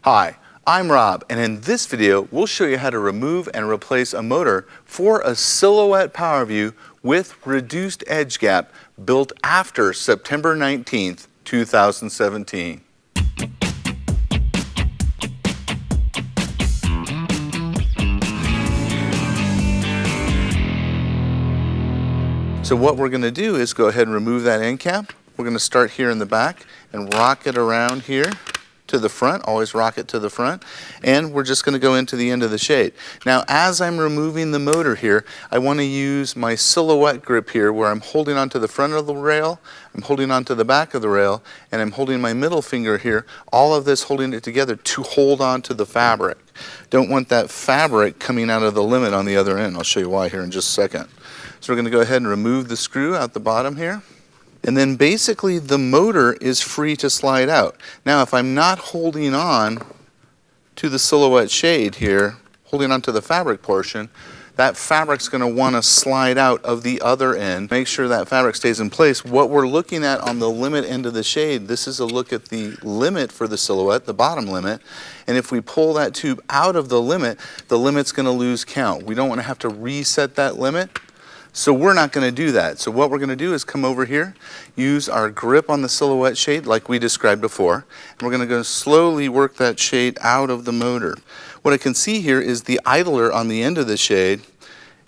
Hi, I'm Rob, and in this video, we'll show you how to remove and replace a motor for a Silhouette PowerView with reduced edge gap built after September 19th, 2017. So what we're going to do is go ahead and remove that end cap. We're going to start here in the back and rock it around here to the front, always rock it to the front, and we're just going to go into the end of the shade. Now as I'm removing the motor here, I want to use my Silhouette grip here where I'm holding onto the front of the rail, I'm holding onto the back of the rail, and I'm holding my middle finger here, all of this holding it together to hold on to the fabric. Don't want that fabric coming out of the limit on the other end. I'll show you why here in just a second. So we're going to go ahead and remove the screw out the bottom here. And then basically the motor is free to slide out. Now if I'm not holding on to the Silhouette shade here, holding on to the fabric portion, that fabric's going to want to slide out of the other end. Make sure that fabric stays in place. What we're looking at on the limit end of the shade, this is a look at the limit for the Silhouette, the bottom limit. And if we pull that tube out of the limit's going to lose count. We don't want to have to reset that limit. So we're not going to do that. So what we're going to do is come over here, use our grip on the Silhouette shade like we described before, and we're going to go slowly work that shade out of the motor. What I can see here is the idler on the end of the shade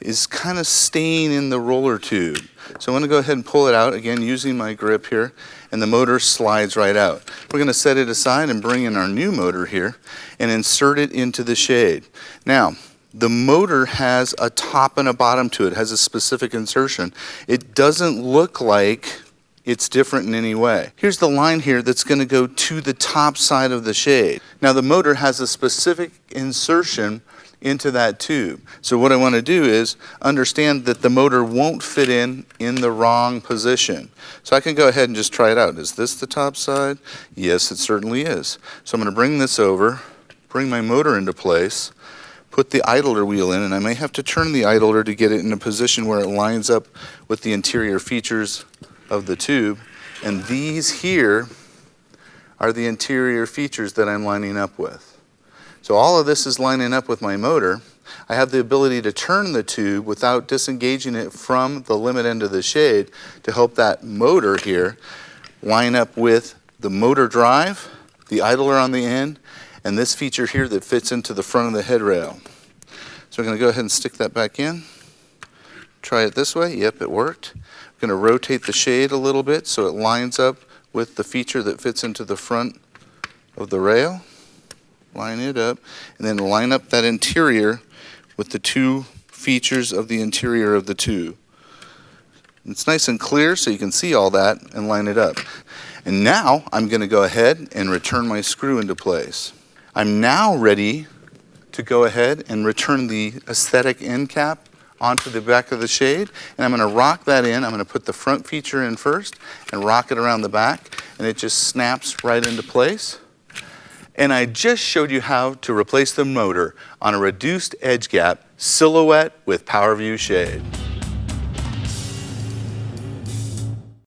is kind of staying in the roller tube. So I'm going to go ahead and pull it out, again using my grip here, and the motor slides right out. We're going to set it aside and bring in our new motor here and insert it into the shade. Now, the motor has a top and a bottom to it. It has a specific insertion. It doesn't look like it's different in any way. Here's the line here that's going to go to the top side of the shade. Now the motor has a specific insertion into that tube. So what I want to do is understand that the motor won't fit in the wrong position. So I can go ahead and just try it out. Is this the top side? Yes, it certainly is. So I'm going to bring this over, bring my motor into place, put the idler wheel in, and I may have to turn the idler to get it in a position where it lines up with the interior features of the tube. And these here are the interior features that I'm lining up with. So all of this is lining up with my motor. I have the ability to turn the tube without disengaging it from the limit end of the shade to help that motor here line up with the motor drive, the idler on the end, and this feature here that fits into the front of the head rail. So I'm going to go ahead and stick that back in. Try it this way. Yep, it worked. I'm going to rotate the shade a little bit so it lines up with the feature that fits into the front of the rail. Line it up, and then line up that interior with the two features of the interior of the tube. It's nice and clear so you can see all that and line it up. And now I'm going to go ahead and return my screw into place. I'm now ready to go ahead and return the aesthetic end cap onto the back of the shade, and I'm going to rock that in. I'm going to put the front feature in first and rock it around the back, and it just snaps right into place. And I just showed you how to replace the motor on a reduced edge gap Silhouette with PowerView shade.